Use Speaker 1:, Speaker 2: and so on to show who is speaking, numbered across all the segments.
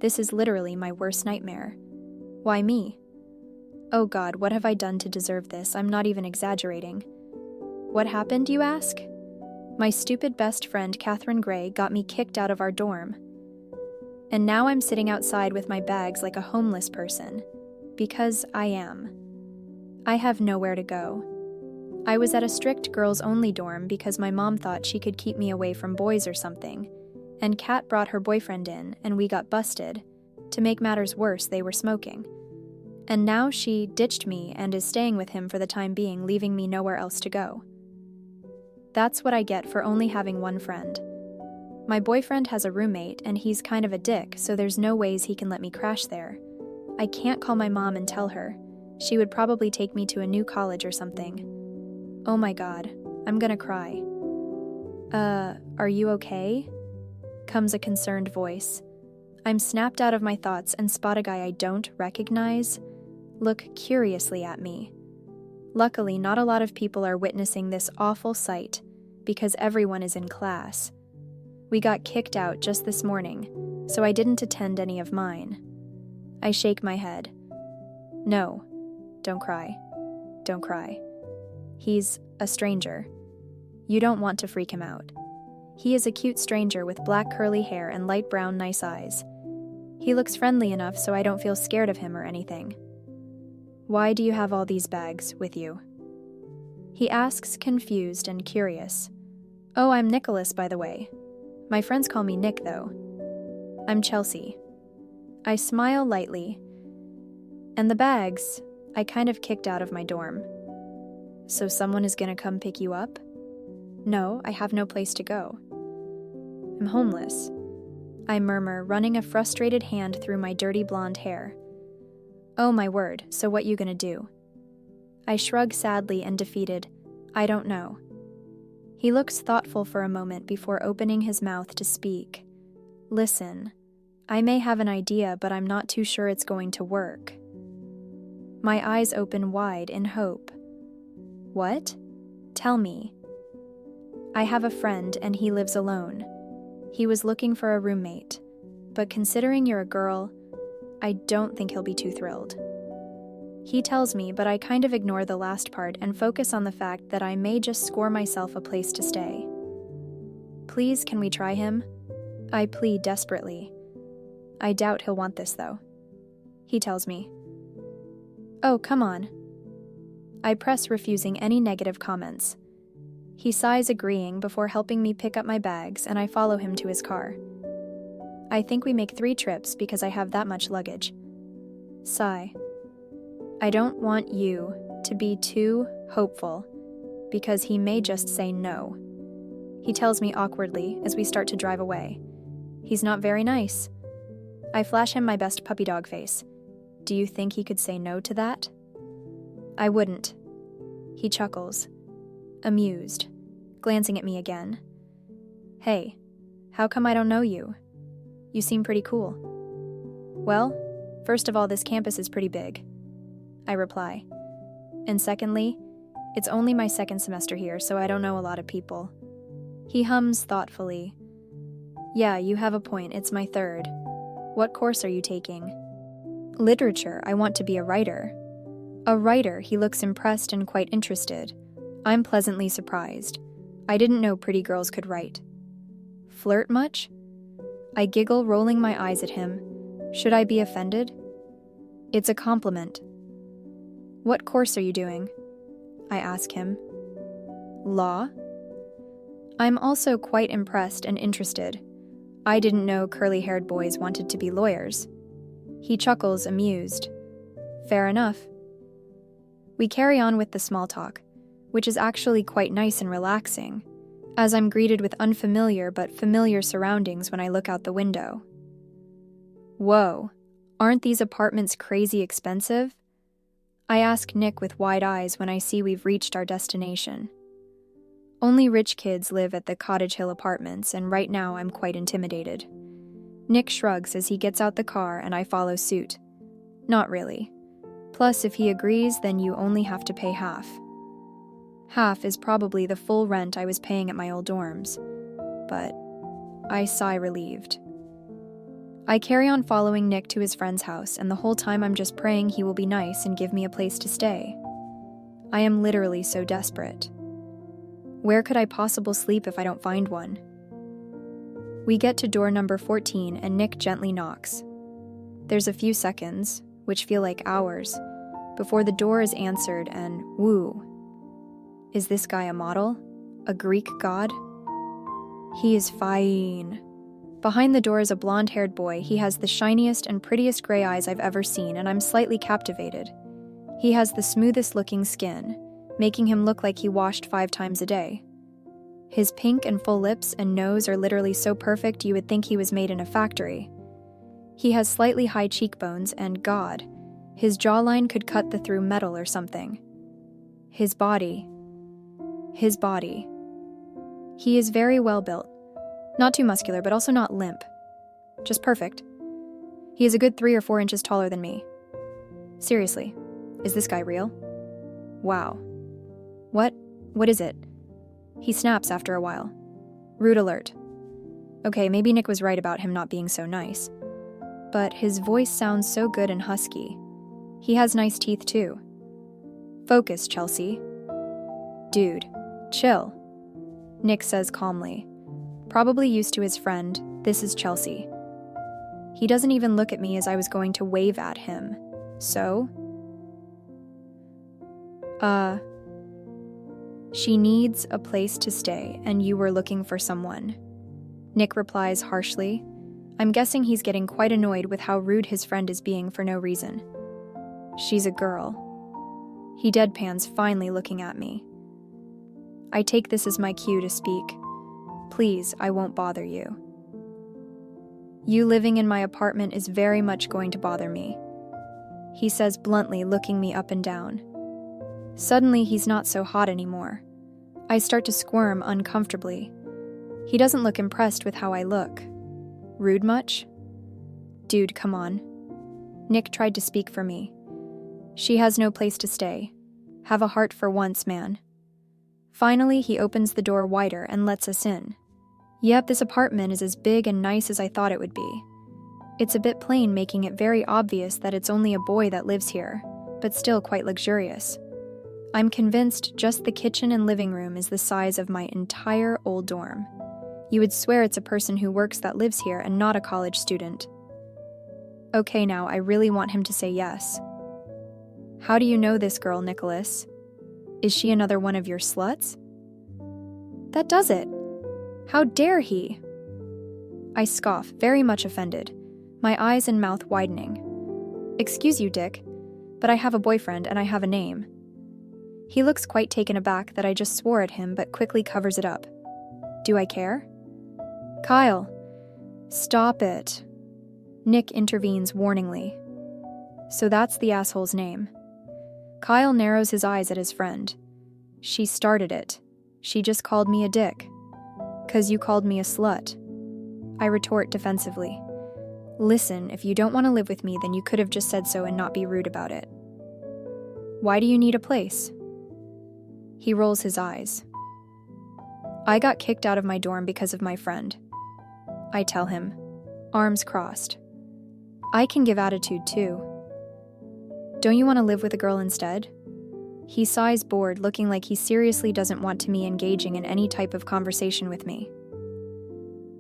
Speaker 1: This is literally my worst nightmare. Why me? Oh God, what have I done to deserve this? I'm not even exaggerating. What happened, you ask? My stupid best friend, Catherine Gray, got me kicked out of our dorm. And now I'm sitting outside with my bags like a homeless person. Because I am. I have nowhere to go. I was at a strict girls-only dorm because my mom thought she could keep me away from boys or something, and Kat brought her boyfriend in, and we got busted. To make matters worse, they were smoking. And now she ditched me and is staying with him for the time being, leaving me nowhere else to go. That's what I get for only having one friend. My boyfriend has a roommate, and he's kind of a dick, so there's no ways he can let me crash there. I can't call my mom and tell her. She would probably take me to a new college or something. Oh my God, I'm gonna cry. Are you okay? Comes a concerned voice. I'm snapped out of my thoughts and spot a guy I don't recognize look curiously at me. Luckily, not a lot of people are witnessing this awful sight because everyone is in class. We got kicked out just this morning, so I didn't attend any of mine. I shake my head. No, don't cry. Don't cry. He's a stranger. You don't want to freak him out. He is a cute stranger with black curly hair and light brown nice eyes. He looks friendly enough so I don't feel scared of him or anything. Why do you have all these bags with you? He asks, confused and curious. Oh, I'm Nicholas, by the way. My friends call me Nick, though. I'm Chelsea. I smile lightly. And the bags, I kind of kicked out of my dorm. So someone is gonna come pick you up? No, I have no place to go. I'm homeless, I murmur, running a frustrated hand through my dirty blonde hair. Oh my word, so what you gonna do? I shrug sadly and defeated. I don't know. He looks thoughtful for a moment before opening his mouth to speak. Listen, I may have an idea, but I'm not too sure it's going to work. My eyes open wide in hope. What? Tell me. I have a friend and he lives alone. He was looking for a roommate, but considering you're a girl, I don't think he'll be too thrilled. He tells me, but I kind of ignore the last part and focus on the fact that I may just score myself a place to stay. Please, can we try him? I plead desperately. I doubt he'll want this, though. He tells me. Oh, come on. I press, refusing any negative comments. He sighs, agreeing, before helping me pick up my bags, and I follow him to his car. I think we make 3 trips because I have that much luggage. Sigh. I don't want you to be too hopeful, because he may just say no. He tells me awkwardly as we start to drive away. He's not very nice. I flash him my best puppy dog face. Do you think he could say no to that? I wouldn't. He chuckles, amused, glancing at me again. Hey, how come I don't know you? You seem pretty cool. Well, first of all, this campus is pretty big, I reply. And secondly, it's only my 2nd semester here, so I don't know a lot of people. He hums thoughtfully. Yeah, you have a point, it's my 3rd. What course are you taking? Literature, I want to be a writer. A writer, he looks impressed and quite interested. I'm pleasantly surprised. I didn't know pretty girls could write. Flirt much? I giggle, rolling my eyes at him. Should I be offended? It's a compliment. What course are you doing? I ask him. Law? I'm also quite impressed and interested. I didn't know curly-haired boys wanted to be lawyers. He chuckles, amused. Fair enough. We carry on with the small talk, which is actually quite nice and relaxing, as I'm greeted with unfamiliar but familiar surroundings when I look out the window. Whoa, aren't these apartments crazy expensive? I ask Nick with wide eyes when I see we've reached our destination. Only rich kids live at the Cottage Hill apartments, and right now I'm quite intimidated. Nick shrugs as he gets out the car and I follow suit. Not really. Plus, if he agrees, then you only have to pay half. Half is probably the full rent I was paying at my old dorms. But I sigh relieved. I carry on following Nick to his friend's house, and the whole time I'm just praying he will be nice and give me a place to stay. I am literally so desperate. Where could I possibly sleep if I don't find one? We get to door number 14 and Nick gently knocks. There's a few seconds, which feel like hours, before the door is answered and woo. Is this guy a model? A Greek god? He is fine. Behind the door is a blonde-haired boy. He has the shiniest and prettiest gray eyes I've ever seen, and I'm slightly captivated. He has the smoothest-looking skin, making him look like he washed 5 times a day. His pink and full lips and nose are literally so perfect you would think he was made in a factory. He has slightly high cheekbones, and God, his jawline could cut through metal or something. His body. He is very well built. Not too muscular, but also not limp. Just perfect. He is a good 3 or 4 inches taller than me. Seriously, is this guy real? Wow. What is it? He snaps after a while. Rude alert. Okay, maybe Nick was right about him not being so nice. But his voice sounds so good and husky. He has nice teeth too. Focus, Chelsea. Dude, chill. Nick says calmly. Probably used to his friend, this is Chelsea. He doesn't even look at me as I was going to wave at him. So? She needs a place to stay, and you were looking for someone. Nick replies harshly. I'm guessing he's getting quite annoyed with how rude his friend is being for no reason. She's a girl. He deadpans, finally looking at me. I take this as my cue to speak. Please, I won't bother you. You living in my apartment is very much going to bother me. He says bluntly, looking me up and down. Suddenly, he's not so hot anymore. I start to squirm uncomfortably. He doesn't look impressed with how I look. Rude much? Dude, come on. Nick tried to speak for me. She has no place to stay. Have a heart for once, man. Finally, he opens the door wider and lets us in. Yep, this apartment is as big and nice as I thought it would be. It's a bit plain, making it very obvious that it's only a boy that lives here, but still quite luxurious. I'm convinced just the kitchen and living room is the size of my entire old dorm. You would swear it's a person who works that lives here and not a college student. Okay, now I really want him to say yes. How do you know this girl, Nicholas? Is she another one of your sluts? That does it. How dare he? I scoff, very much offended, my eyes and mouth widening. Excuse you, Dick, but I have a boyfriend and I have a name. He looks quite taken aback that I just swore at him, but quickly covers it up. Do I care? Kyle, stop it. Nick intervenes warningly. So that's the asshole's name. Kyle narrows his eyes at his friend. She started it. She just called me a dick. 'Cause you called me a slut. I retort defensively. Listen, if you don't want to live with me, then you could have just said so and not be rude about it. Why do you need a place? He rolls his eyes. I got kicked out of my dorm because of my friend. I tell him, arms crossed. I can give attitude too. Don't you want to live with a girl instead? He sighs bored, looking like he seriously doesn't want me engaging in any type of conversation with me.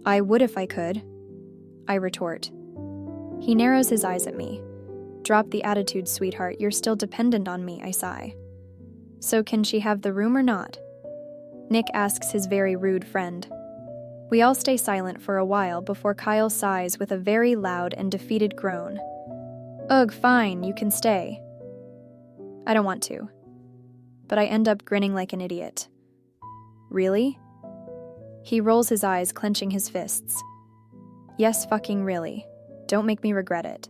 Speaker 1: I would if I could, I retort. He narrows his eyes at me. Drop the attitude, sweetheart, you're still dependent on me, I sigh. So can she have the room or not? Nick asks his very rude friend. We all stay silent for a while before Kyle sighs with a very loud and defeated groan. Ugh, fine, you can stay. I don't want to. But I end up grinning like an idiot. Really? He rolls his eyes, clenching his fists. Yes, fucking really. Don't make me regret it.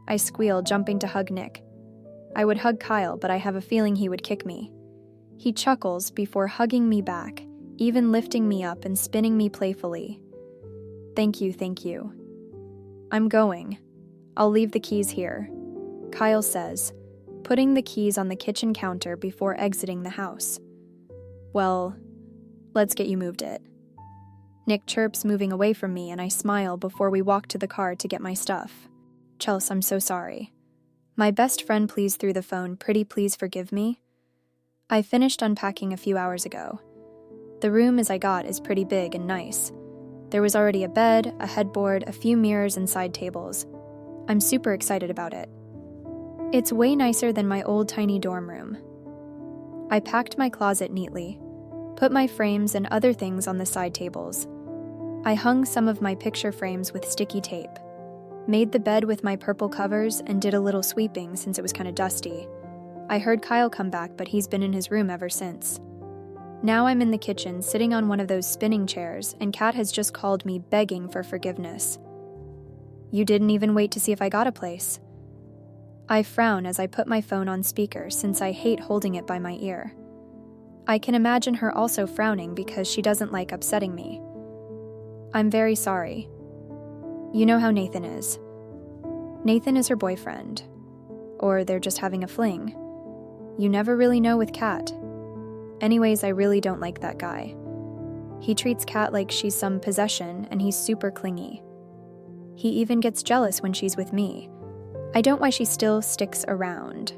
Speaker 1: I squeal, jumping to hug Nick. I would hug Kyle, but I have a feeling he would kick me. He chuckles before hugging me back, even lifting me up and spinning me playfully. Thank you, thank you. I'm going. I'll leave the keys here, Kyle says, putting the keys on the kitchen counter before exiting the house. Well, let's get you moved it. Nick chirps, moving away from me, and I smile before we walk to the car to get my stuff. Chels, I'm so sorry. My best friend pleads through the phone, pretty please forgive me. I finished unpacking a few hours ago. The room as I got is pretty big and nice. There was already a bed, a headboard, a few mirrors and side tables. I'm super excited about it. It's way nicer than my old tiny dorm room. I packed my closet neatly, put my frames and other things on the side tables. I hung some of my picture frames with sticky tape, made the bed with my purple covers, and did a little sweeping since it was kind of dusty. I heard Kyle come back, but he's been in his room ever since. Now I'm in the kitchen, sitting on one of those spinning chairs, and Kat has just called me begging for forgiveness. You didn't even wait to see if I got a place. I frown as I put my phone on speaker since I hate holding it by my ear. I can imagine her also frowning because she doesn't like upsetting me. I'm very sorry. You know how Nathan is. Nathan is her boyfriend. Or they're just having a fling. You never really know with Kat. Anyways, I really don't like that guy. He treats Kat like she's some possession, and he's super clingy. He even gets jealous when she's with me. I don't why she still sticks around.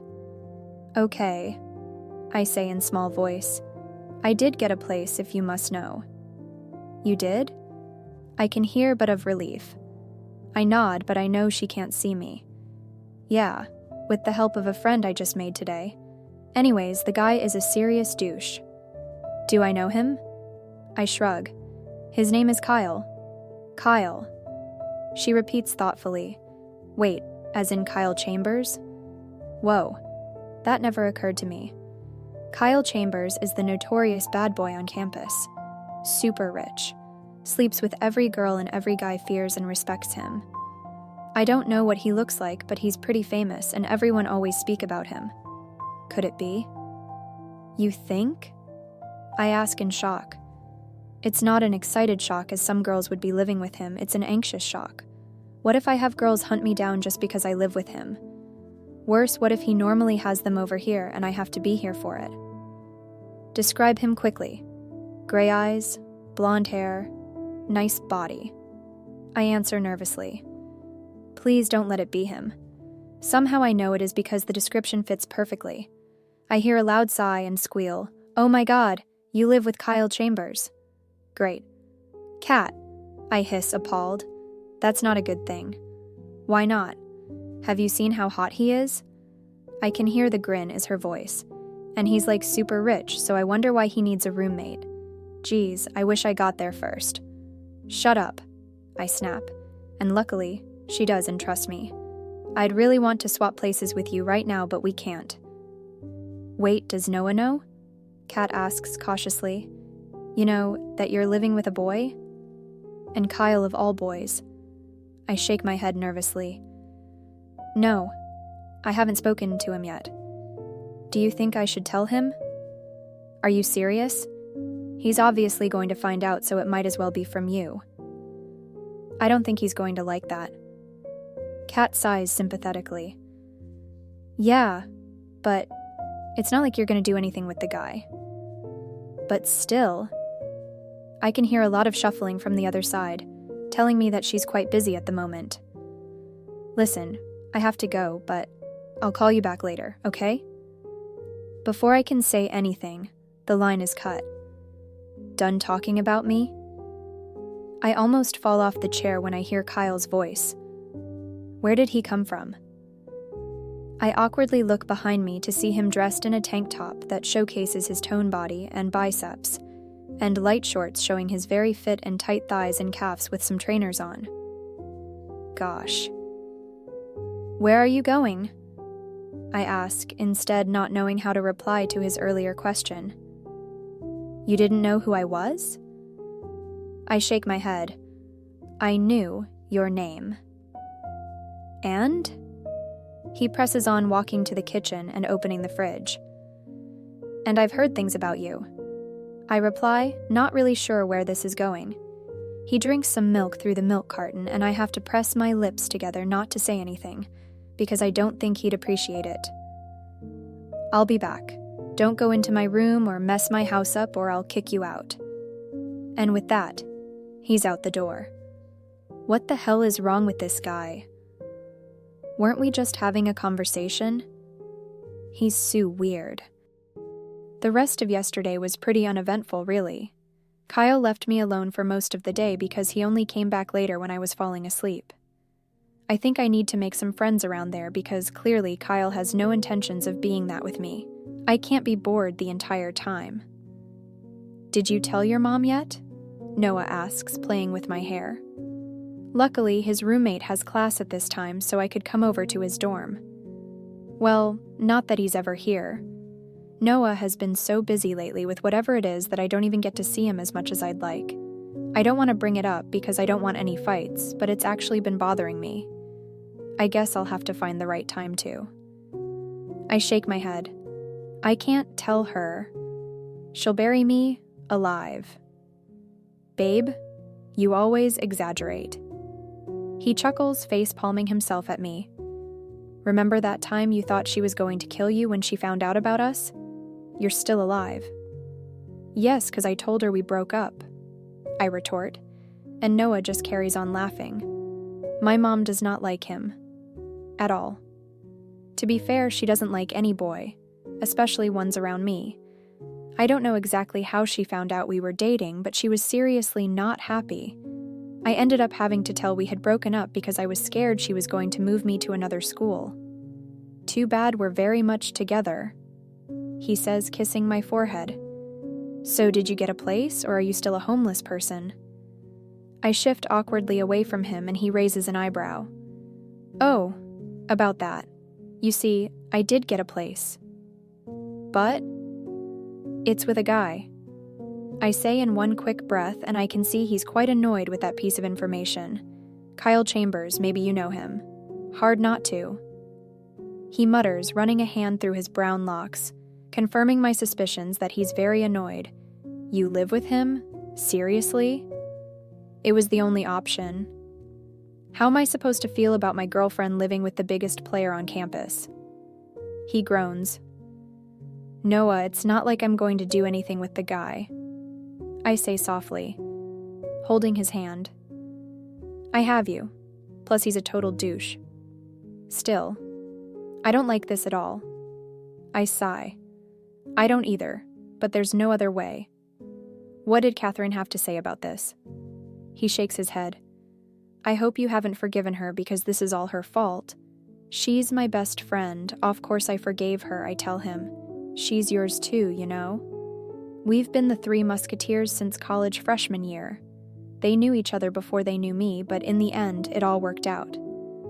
Speaker 1: Okay, I say in small voice. I did get a place, if you must know. You did? I can hear but of relief. I nod, but I know she can't see me. Yeah, with the help of a friend I just made today. Anyways, the guy is a serious douche. Do I know him? I shrug. His name is Kyle. Kyle. She repeats thoughtfully. Wait, as in Kyle Chambers? Whoa, that never occurred to me. Kyle Chambers is the notorious bad boy on campus. Super rich. Sleeps with every girl and every guy fears and respects him. I don't know what he looks like, but he's pretty famous and everyone always speak about him. Could it be? You think? I ask in shock. It's not an excited shock as some girls would be living with him, it's an anxious shock. What if I have girls hunt me down just because I live with him? Worse, what if he normally has them over here and I have to be here for it? Describe him quickly. Gray eyes, blonde hair, nice body. I answer nervously. Please don't let it be him. Somehow I know it is because the description fits perfectly. I hear a loud sigh and squeal. Oh my God, you live with Kyle Chambers. Great. Kat, I hiss, appalled. That's not a good thing. Why not? Have you seen how hot he is? I can hear the grin is her voice. And he's like super rich, so I wonder why he needs a roommate. Geez, I wish I got there first. Shut up, I snap. And luckily, she does entrust me. I'd really want to swap places with you right now, but we can't. Wait, does Noah know? Kat asks cautiously. You know, that you're living with a boy? And Kyle of all boys. I shake my head nervously. No, I haven't spoken to him yet. Do you think I should tell him? Are you serious? He's obviously going to find out, so it might as well be from you. I don't think he's going to like that. Kat sighs sympathetically. Yeah, but it's not like you're going to do anything with the guy. But still, I can hear a lot of shuffling from the other side, telling me that she's quite busy at the moment. Listen, I have to go, but I'll call you back later, okay? Before I can say anything, the line is cut. Done talking about me? I almost fall off the chair when I hear Kyle's voice. Where did he come from? I awkwardly look behind me to see him dressed in a tank top that showcases his toned body and biceps, and light shorts showing his very fit and tight thighs and calves with some trainers on. Gosh. Where are you going? I ask, instead not knowing how to reply to his earlier question. You didn't know who I was? I shake my head. I knew your name. And? He presses on, walking to the kitchen and opening the fridge. And I've heard things about you. I reply, not really sure where this is going. He drinks some milk through the milk carton, and I have to press my lips together not to say anything, because I don't think he'd appreciate it. I'll be back. Don't go into my room or mess my house up or I'll kick you out. And with that, He's out the door. What the hell is wrong with this guy? Weren't we just having a conversation? He's so weird. The rest of yesterday was pretty uneventful, really. Kyle left me alone for most of the day because he only came back later when I was falling asleep. I think I need to make some friends around there because clearly Kyle has no intentions of being that with me. I can't be bored the entire time. Did you tell your mom yet? Noah asks, playing with my hair. Luckily, his roommate has class at this time, so I could come over to his dorm. Well, not that he's ever here. Noah has been so busy lately with whatever it is that I don't even get to see him as much as I'd like. I don't want to bring it up because I don't want any fights, but it's actually been bothering me. I guess I'll have to find the right time to. I shake my head. I can't tell her. She'll bury me alive. Babe, you always exaggerate. He chuckles, face-palming himself at me. Remember that time you thought she was going to kill you when she found out about us? You're still alive. Yes, 'cause I told her we broke up, I retort, and Noah just carries on laughing. My mom does not like him. At all. To be fair, she doesn't like any boy, especially ones around me. I don't know exactly how she found out we were dating, but she was seriously not happy. I ended up having to tell we had broken up because I was scared she was going to move me to another school. Too bad we're very much together, he says, kissing my forehead. So did you get a place, or are you still a homeless person? I shift awkwardly away from him and he raises an eyebrow. Oh, about that. You see, I did get a place. But it's with a guy. I say in one quick breath, and I can see he's quite annoyed with that piece of information. Kyle Chambers, maybe you know him. Hard not to. He mutters, running a hand through his brown locks, confirming my suspicions that he's very annoyed. You live with him? Seriously? It was the only option. How am I supposed to feel about my girlfriend living with the biggest player on campus? He groans. Noah, it's not like I'm going to do anything with the guy. I say softly, holding his hand. I have you. Plus he's a total douche. Still, I don't like this at all. I sigh. I don't either, but there's no other way. What did Catherine have to say about this? He shakes his head. I hope you haven't forgiven her because this is all her fault. She's my best friend. Of course I forgave her, I tell him. She's yours too, you know? We've been the Three Musketeers since college freshman year. They knew each other before they knew me, but in the end, it all worked out.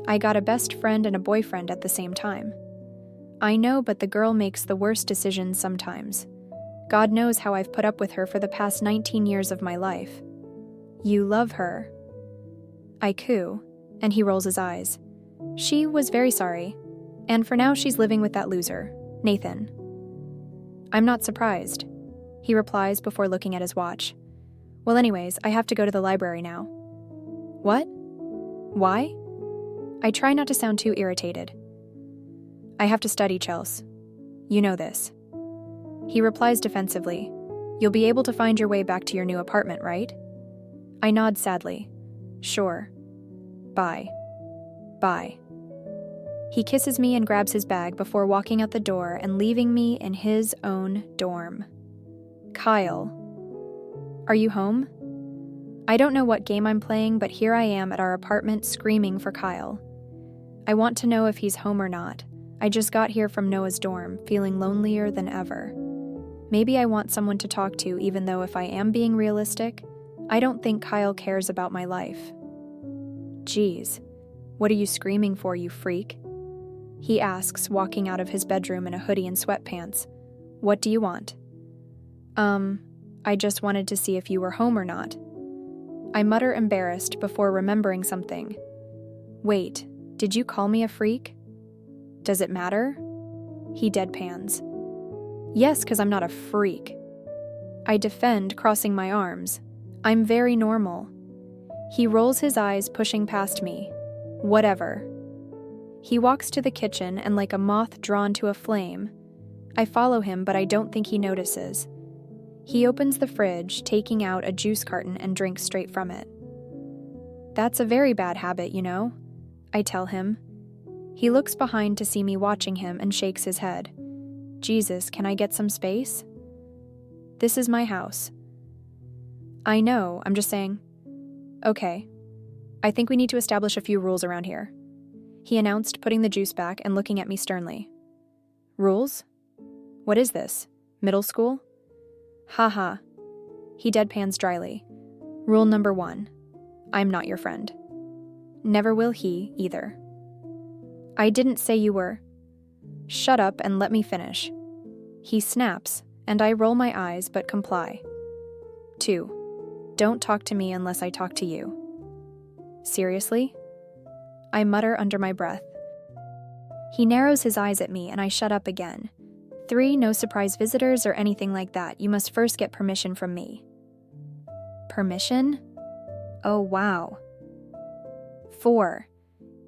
Speaker 1: I got a best friend and a boyfriend at the same time. I know, but the girl makes the worst decisions sometimes. God knows how I've put up with her for the past 19 years of my life. You love her. I coo, and he rolls his eyes. She was very sorry, and for now she's living with that loser, Nathan. I'm not surprised, he replies before looking at his watch. Well, anyways, I have to go to the library now. What? Why? I try not to sound too irritated. I have to study, Chels. You know this. He replies defensively. You'll be able to find your way back to your new apartment, right? I nod sadly. Sure. Bye. Bye. He kisses me and grabs his bag before walking out the door and leaving me in his own dorm. Kyle. Are you home? I don't know what game I'm playing, but here I am at our apartment screaming for Kyle. I want to know if he's home or not. I just got here from Noah's dorm, feeling lonelier than ever. Maybe I want someone to talk to, even though if I am being realistic, I don't think Kyle cares about my life. Geez, what are you screaming for, you freak? He asks, walking out of his bedroom in a hoodie and sweatpants. What do you want? I just wanted to see if you were home or not. I mutter embarrassed before remembering something. Wait, did you call me a freak? Does it matter? He deadpans. Yes, 'cause I'm not a freak. I defend, crossing my arms. I'm very normal. He rolls his eyes, pushing past me. Whatever. He walks to the kitchen and, like a moth drawn to a flame, I follow him, but I don't think he notices. He opens the fridge, taking out a juice carton and drinks straight from it. That's a very bad habit, you know, I tell him. He looks behind to see me watching him and shakes his head. Jesus, can I get some space? This is my house. I know, I'm just saying. Okay. I think we need to establish a few rules around here, he announced, putting the juice back and looking at me sternly. Rules? What is this? Middle school? Haha. He deadpans dryly. Rule number 1. I'm not your friend. Never will he, either. I didn't say you were. Shut up and let me finish. He snaps, and I roll my eyes but comply. 2. Don't talk to me unless I talk to you. Seriously? I mutter under my breath. He narrows his eyes at me and I shut up again. 3. No surprise visitors or anything like that. You must first get permission from me. Permission? Oh, wow. 4.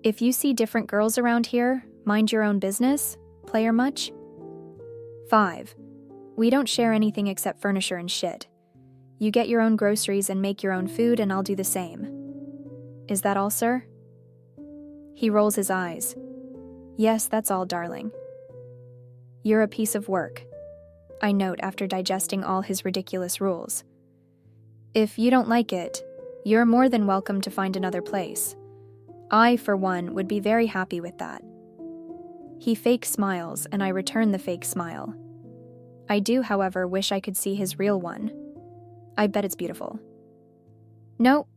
Speaker 1: If you see different girls around here, mind your own business. Player much? 5. We don't share anything except furniture and shit. You get your own groceries and make your own food and I'll do the same. Is that all, sir? He rolls his eyes. Yes, that's all, darling. You're a piece of work, I note after digesting all his ridiculous rules. If you don't like it, you're more than welcome to find another place. I, for one, would be very happy with that. He fake smiles, and I return the fake smile. I do, however, wish I could see his real one. I bet it's beautiful. No,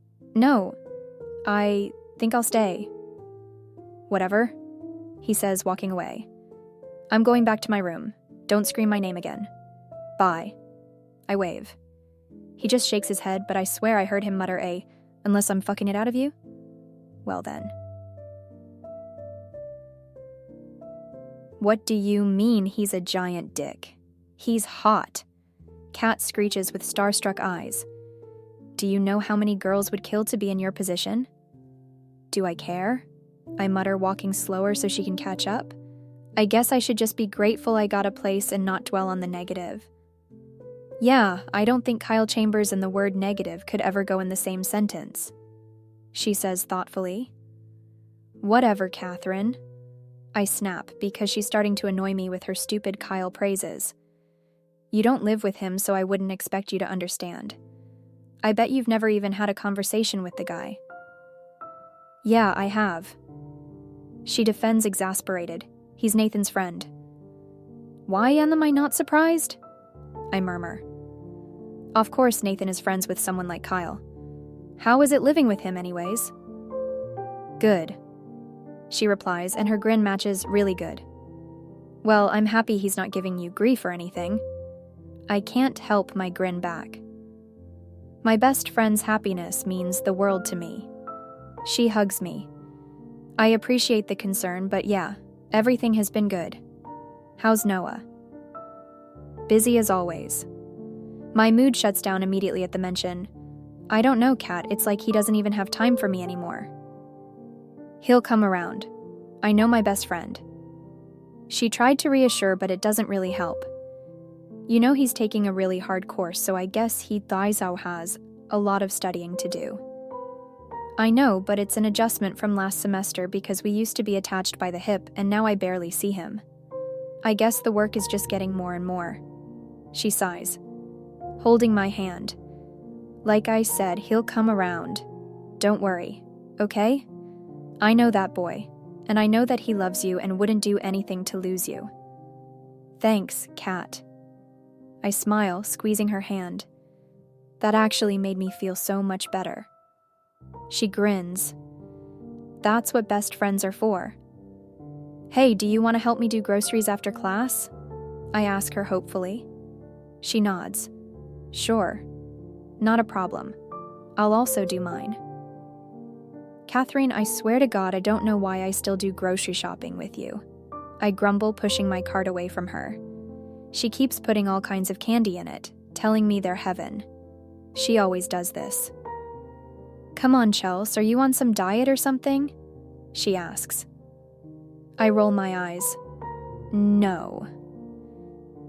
Speaker 1: I think I'll stay. Whatever, he says, walking away. I'm going back to my room. Don't scream my name again. Bye. I wave. He just shakes his head, but I swear I heard him mutter unless I'm fucking it out of you? Well then. What do you mean he's a giant dick? He's hot. Kat screeches with starstruck eyes. Do you know how many girls would kill to be in your position? Do I care? I mutter, walking slower so she can catch up. I guess I should just be grateful I got a place and not dwell on the negative. Yeah, I don't think Kyle Chambers and the word negative could ever go in the same sentence, she says thoughtfully. Whatever, Catherine. I snap because she's starting to annoy me with her stupid Kyle praises. You don't live with him, so I wouldn't expect you to understand. I bet you've never even had a conversation with the guy. Yeah, I have. She defends, exasperated. He's Nathan's friend. Why am I not surprised? I murmur. Of course Nathan is friends with someone like Kyle. How is it living with him anyways? Good, she replies, and her grin matches really good. Well, I'm happy he's not giving you grief or anything. I can't help my grin back. My best friend's happiness means the world to me. She hugs me. I appreciate the concern, but yeah, everything has been good. How's Noah? Busy as always. My mood shuts down immediately at the mention. I don't know, Kat, it's like he doesn't even have time for me anymore. He'll come around. I know my best friend. She tried to reassure, but it doesn't really help. You know he's taking a really hard course, so I guess he Thaisao has a lot of studying to do. I know, but it's an adjustment from last semester because we used to be attached by the hip and now I barely see him. I guess the work is just getting more and more. She sighs, holding my hand. Like I said, he'll come around. Don't worry, okay? I know that boy, and I know that he loves you and wouldn't do anything to lose you. Thanks, Kat. I smile, squeezing her hand. That actually made me feel so much better. She grins. That's what best friends are for. Hey, do you want to help me do groceries after class? I ask her hopefully. She nods. Sure. Not a problem. I'll also do mine. Catherine, I swear to God I don't know why I still do grocery shopping with you. I grumble, pushing my cart away from her. She keeps putting all kinds of candy in it, telling me they're heaven. She always does this. Come on, Chels, are you on some diet or something? She asks. I roll my eyes. No.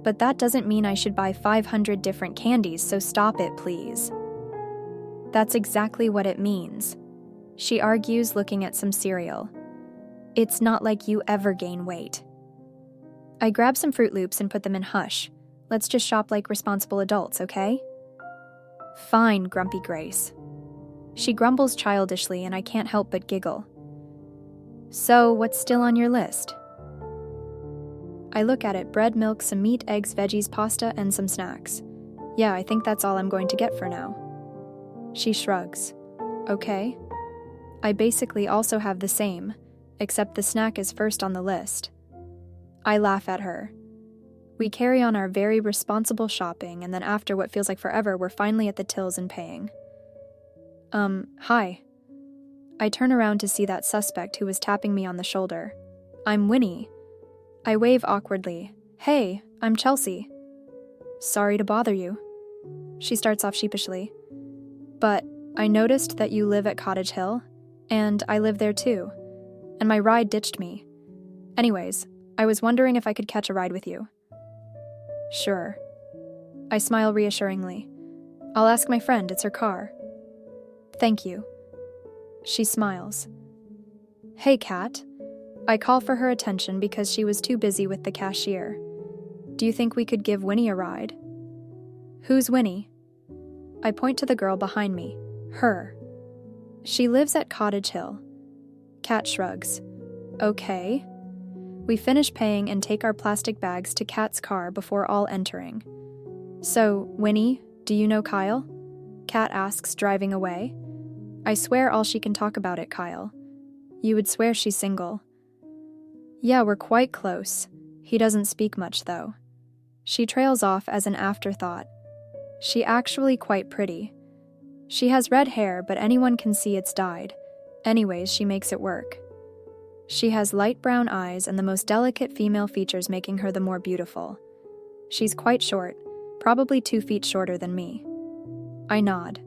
Speaker 1: But that doesn't mean I should buy 500 different candies, so stop it, please. That's exactly what it means, she argues, looking at some cereal. It's not like you ever gain weight. I grab some Fruit Loops and put them in Hush. Let's just shop like responsible adults, okay? Fine, Grumpy Grace. She grumbles childishly, and I can't help but giggle. So, what's still on your list? I look at it: bread, milk, some meat, eggs, veggies, pasta, and some snacks. Yeah, I think that's all I'm going to get for now. She shrugs. Okay. I basically also have the same, except the snack is first on the list. I laugh at her. We carry on our very responsible shopping, and then after what feels like forever, we're finally at the tills and paying. Hi. I turn around to see that suspect who was tapping me on the shoulder. I'm Winnie. I wave awkwardly. Hey, I'm Chelsea. Sorry to bother you. She starts off sheepishly. But I noticed that you live at Cottage Hill, and I live there too, and my ride ditched me. Anyways, I was wondering if I could catch a ride with you. Sure. I smile reassuringly. I'll ask my friend, it's her car. Thank you. She smiles. Hey, Kat. I call for her attention because she was too busy with the cashier. Do you think we could give Winnie a ride? Who's Winnie? I point to the girl behind me. Her. She lives at Cottage Hill. Kat shrugs. Okay. We finish paying and take our plastic bags to Kat's car before all entering. So, Winnie, do you know Kyle? Kat asks, driving away. I swear all she can talk about it, Kyle. You would swear she's single. Yeah, we're quite close. He doesn't speak much, though. She trails off as an afterthought. She actually quite pretty. She has red hair, but anyone can see it's dyed. Anyways, she makes it work. She has light brown eyes and the most delicate female features, making her the more beautiful. She's quite short, probably 2 feet shorter than me. I nod.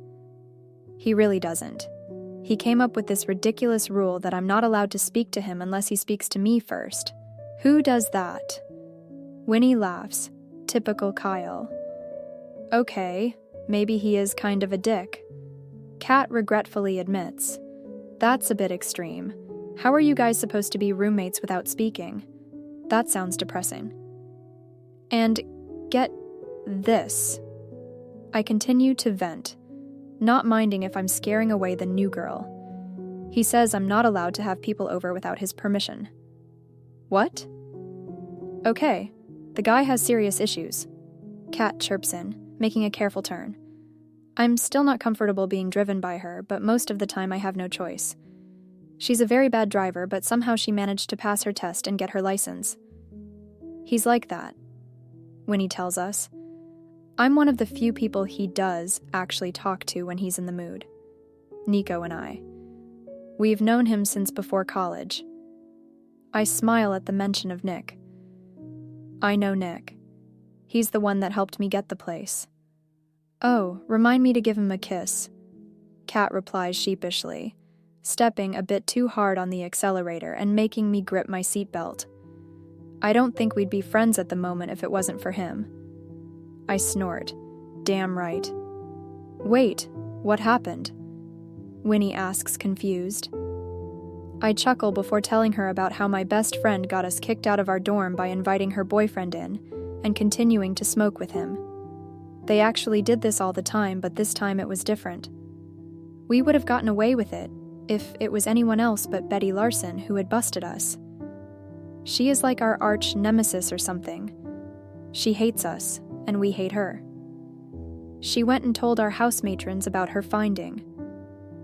Speaker 1: He really doesn't. He came up with this ridiculous rule that I'm not allowed to speak to him unless he speaks to me first. Who does that? Winnie laughs. Typical Kyle. Okay, maybe he is kind of a dick. Kat regretfully admits. That's a bit extreme. How are you guys supposed to be roommates without speaking? That sounds depressing. And get this. I continue to vent, not minding if I'm scaring away the new girl. He says I'm not allowed to have people over without his permission. What? Okay, the guy has serious issues. Kat chirps in, making a careful turn. I'm still not comfortable being driven by her, but most of the time I have no choice. She's a very bad driver, but somehow she managed to pass her test and get her license. He's like that, Winnie tells us. I'm one of the few people he does actually talk to when he's in the mood. Nico and I. We've known him since before college. I smile at the mention of Nick. I know Nick. He's the one that helped me get the place. Oh, remind me to give him a kiss. Kat replies sheepishly, stepping a bit too hard on the accelerator and making me grip my seatbelt. I don't think we'd be friends at the moment if it wasn't for him. I snort. Damn right. Wait, what happened? Winnie asks, confused. I chuckle before telling her about how my best friend got us kicked out of our dorm by inviting her boyfriend in and continuing to smoke with him. They actually did this all the time, but this time it was different. We would have gotten away with it if it was anyone else but Betty Larson who had busted us. She is like our arch nemesis or something. She hates us, and we hate her. She went and told our house matrons about her finding.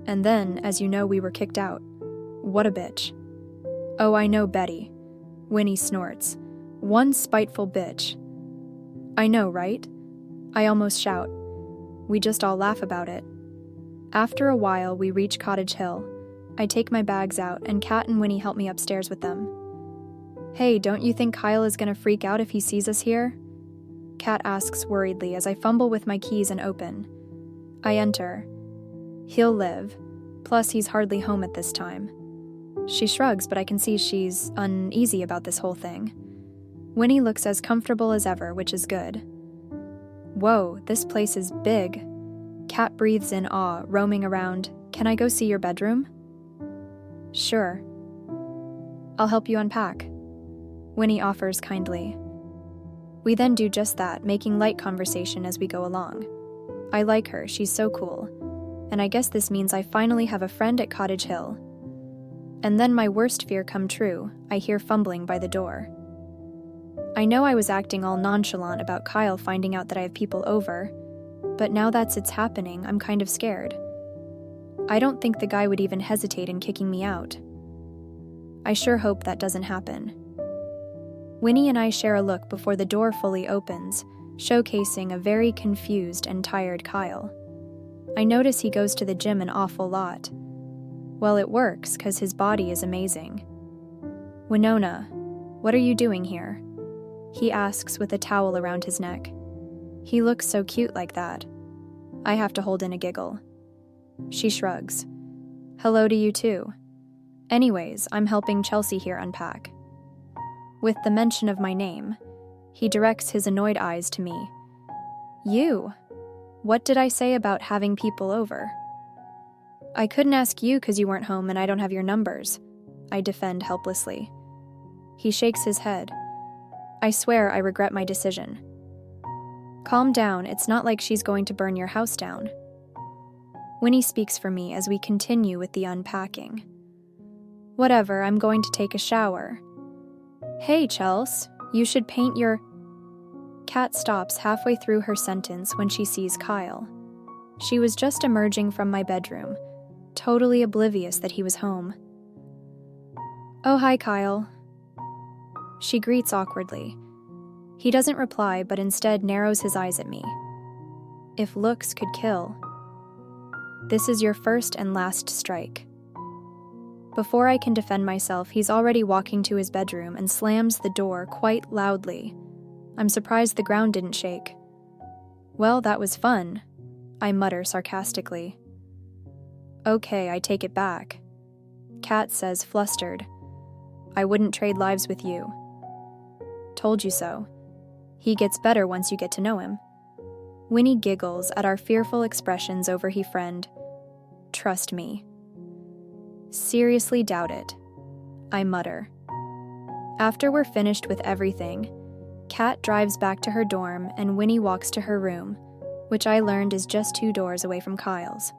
Speaker 1: And then, as you know, we were kicked out. What a bitch. Oh, I know Betty. Winnie snorts. One spiteful bitch. I know, right? I almost shout. We just all laugh about it. After a while, we reach Cottage Hill. I take my bags out, and Kat and Winnie help me upstairs with them. Hey, don't you think Kyle is gonna freak out if he sees us here? Kat asks worriedly as I fumble with my keys and open. I enter. He'll live. Plus, he's hardly home at this time. She shrugs, but I can see she's uneasy about this whole thing. Winnie looks as comfortable as ever, which is good. Whoa, this place is big. Kat breathes in awe, roaming around. Can I go see your bedroom? Sure. I'll help you unpack. Winnie offers kindly. We then do just that, making light conversation as we go along. I like her, she's so cool. And I guess this means I finally have a friend at Cottage Hill. And then my worst fear come true, I hear fumbling by the door. I know I was acting all nonchalant about Kyle finding out that I have people over, but now that it's happening, I'm kind of scared. I don't think the guy would even hesitate in kicking me out. I sure hope that doesn't happen. Winnie and I share a look before the door fully opens, showcasing a very confused and tired Kyle. I notice he goes to the gym an awful lot. Well, it works, 'cause his body is amazing. Winona, what are you doing here? He asks with a towel around his neck. He looks so cute like that. I have to hold in a giggle. She shrugs. Hello to you too. Anyways, I'm helping Chelsea here unpack. With the mention of my name, he directs his annoyed eyes to me. You? What did I say about having people over? I couldn't ask you 'cause you weren't home and I don't have your numbers. I defend helplessly. He shakes his head. I swear I regret my decision. Calm down, it's not like she's going to burn your house down. Winnie speaks for me as we continue with the unpacking. Whatever, I'm going to take a shower. Hey, Chels, you should paint your... Kat stops halfway through her sentence when she sees Kyle. She was just emerging from my bedroom, totally oblivious that he was home. Oh, hi, Kyle. She greets awkwardly. He doesn't reply, but instead narrows his eyes at me. If looks could kill. This is your first and last strike. Before I can defend myself, he's already walking to his bedroom and slams the door quite loudly. I'm surprised the ground didn't shake. Well, that was fun, I mutter sarcastically. Okay, I take it back. Kat says, flustered. I wouldn't trade lives with you. Told you so. He gets better once you get to know him. Winnie giggles at our fearful expressions over he friend. Trust me. Seriously doubt it, I mutter. After we're finished with everything, Kat drives back to her dorm and Winnie walks to her room, which I learned is just 2 doors away from Kyle's.